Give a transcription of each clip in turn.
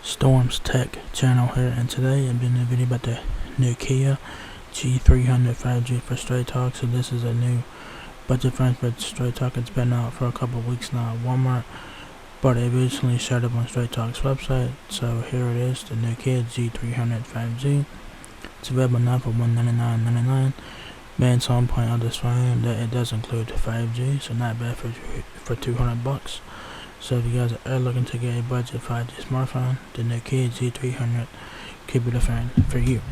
Storms Tech channel here, and today I'm doing a video about the new Kia G300 5G for Straight Talk. So this is a new budget phone for Straight Talk. It's been out for a couple of weeks now at Walmart, but it recently showed up on Straight Talk's website. So here it is, the new Kia G300 5G. It's available now for $199.99. Main selling point of this phone that it does include 5G, so not bad for $200. So if you guys are looking to get a budget 5G smartphone, the new Kia G300 could be the phone for you.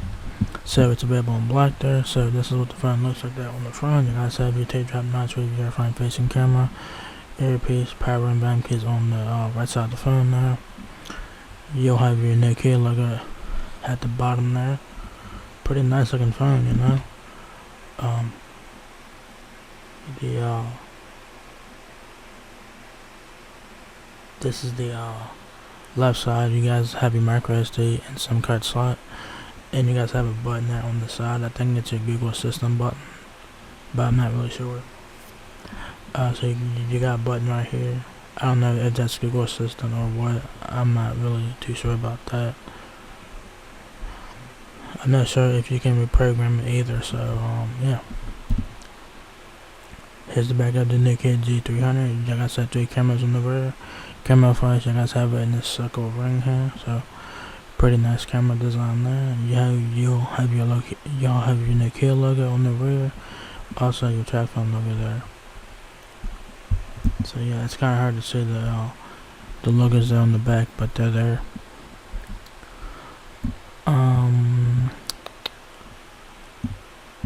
So it's available in black there. So this is what the phone looks like that on the front. You guys have your tape drop notch with your front facing camera, earpiece, power and band keys on the right side of the phone there. You'll have your new Kia logo at the bottom there. Pretty nice looking phone, you know. This is the left side. You guys have your micro SD and SIM card slot, and you guys have a button there on the side. I think it's your Google Assistant button, but I'm not really sure. So you got a button right here. I don't know if that's Google Assistant or what. I'm not really too sure about that. I'm not sure if you can reprogram it either. So yeah. Here's the back of the new Kia G300. You guys have 3 cameras on the rear. Camera flash, you guys have it in this circle ring here. So pretty nice camera design there. You'll have your new Kia logo on the rear. Also your track phone logo there. So yeah, it's kind of hard to see the logos there on the back, but they're there.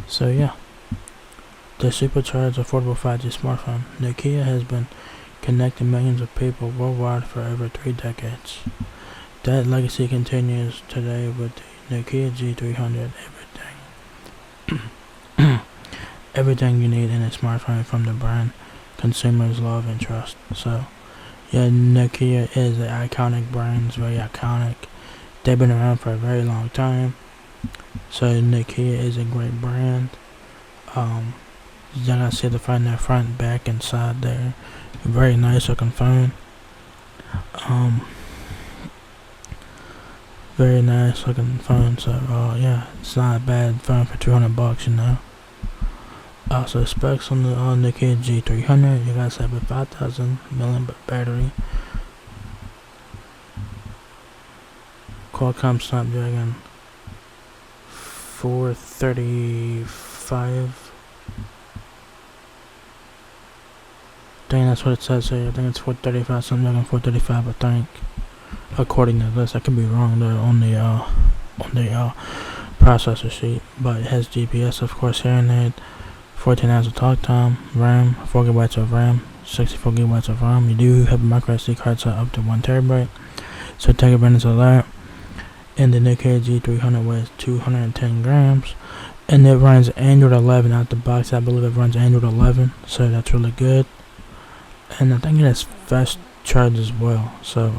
So yeah, the supercharged affordable 5G smartphone. The Kia has been connecting millions of people worldwide for over 3 decades. That legacy continues today with the new Kia G300. Everything you need in a smartphone from the brand consumers love and trust. So yeah, Nokia is an iconic brand. It's very iconic. They've been around for a very long time. So Nokia is a great brand. You gotta see the front there, front, back, and side there. Very nice looking phone. Very nice looking phone. So yeah, it's not a bad phone for $200, you know. So specs on the Nokia G300. You guys have a 5,000 mAh battery. Qualcomm Snapdragon 435. I think that's what it says here. I think it's 435, something like 435, I think, according to this. I could be wrong there on the processor sheet, but it has GPS, of course, hearing aid, 14 hours of talk time, RAM, 4 GB of RAM, 64 GB of RAM. You do have a micro SD card slot up to 1 TB, so take advantage of that. And the Nokia G300 weighs 210 grams, and it runs Android 11 out the box. I believe it runs Android 11, so that's really good. And I think it has fast charge as well. So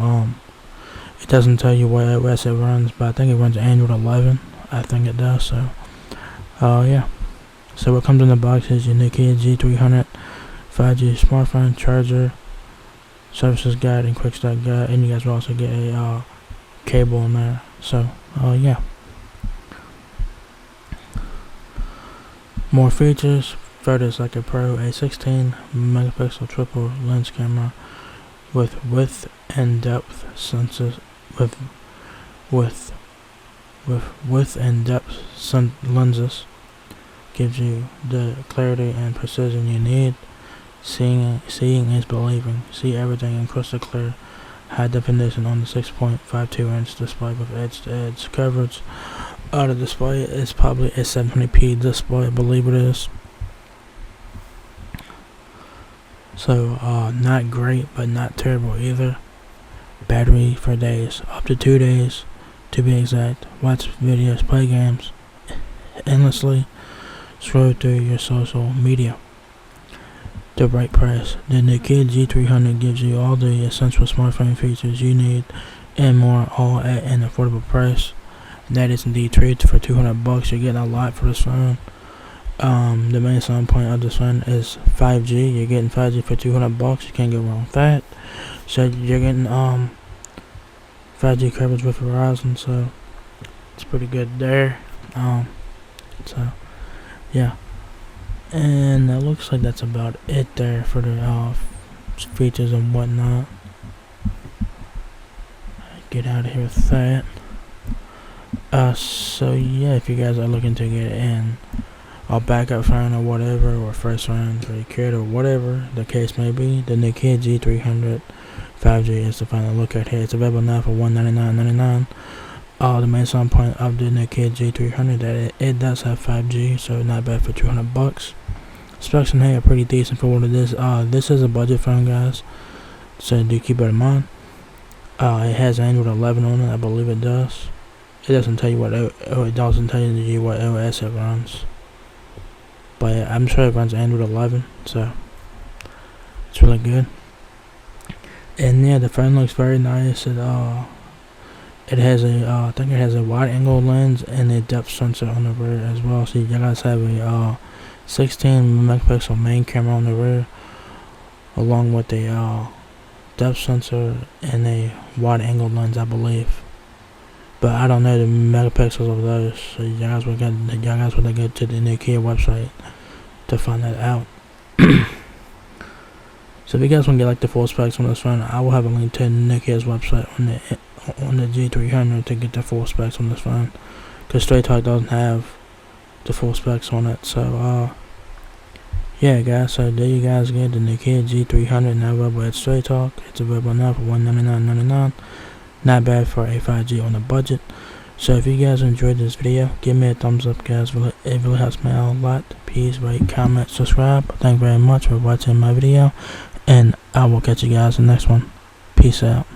it doesn't tell you what OS it runs, but I think it runs Android 11. I think it does. So yeah. So what comes in the box is your Nokia G300 5G smartphone, charger, services guide, and quick start guide, and you guys will also get a cable in there. So yeah. More features. Photos like a Pro, a 16 megapixel triple lens camera with width and depth sensors with width and depth lenses gives you the clarity and precision you need. Seeing is believing. See everything in crystal clear, high definition on the 6.52-inch display with edge-to-edge coverage. The display is probably a 720p display, I believe it is. So not great, but not terrible either. Battery for days, up to 2 days to be exact. Watch videos, play games endlessly, scroll through your social media. The right price. The Nokia G300 gives you all the essential smartphone features you need and more, all at an affordable price. That is indeed true. For $200, you're getting a lot for this phone. The main selling point of this one is 5G. You're getting 5G for $200. You can't go wrong with that. So you're getting 5G coverage with Verizon, so it's pretty good there. So yeah, and it looks like that's about it there for the features and whatnot. Get out of here with that. So yeah, if you guys are looking to get in a backup phone or whatever, or first round for your kid or whatever the case may be, the Nokia G300 5G is the final look at here. It's available now for $199.99. The main selling point of the Nokia G300 that it does have 5G, so not bad for $200. Specs in here are pretty decent for what it is. This is a budget phone, guys, so do keep it in mind. It has Android 11 on it, I believe it does. It doesn't tell you what it doesn't tell you what OS it runs, but yeah, I'm sure it runs Android 11, so it's really good. And yeah, the phone looks very nice. It has a I think it has a wide angle lens and a depth sensor on the rear as well. So you guys have a 16 megapixel main camera on the rear, along with a depth sensor and a wide angle lens, I believe. But I don't know the megapixels of those, so you guys would go to the Nokia website to find that out. So if you guys want to get like the full specs on this phone, I will have a link to Nokia's website on the G300 to get the full specs on this phone, because Straight Talk doesn't have the full specs on it. So yeah, guys, so there you guys get the Nokia G300 now available at Straight Talk. It's available now for $199.99. Not bad for a 5G on a budget. So if you guys enjoyed this video, give me a thumbs up, guys. It really helps me out a lot. Please rate, comment, subscribe. Thank you very much for watching my video, and I will catch you guys in the next one. Peace out.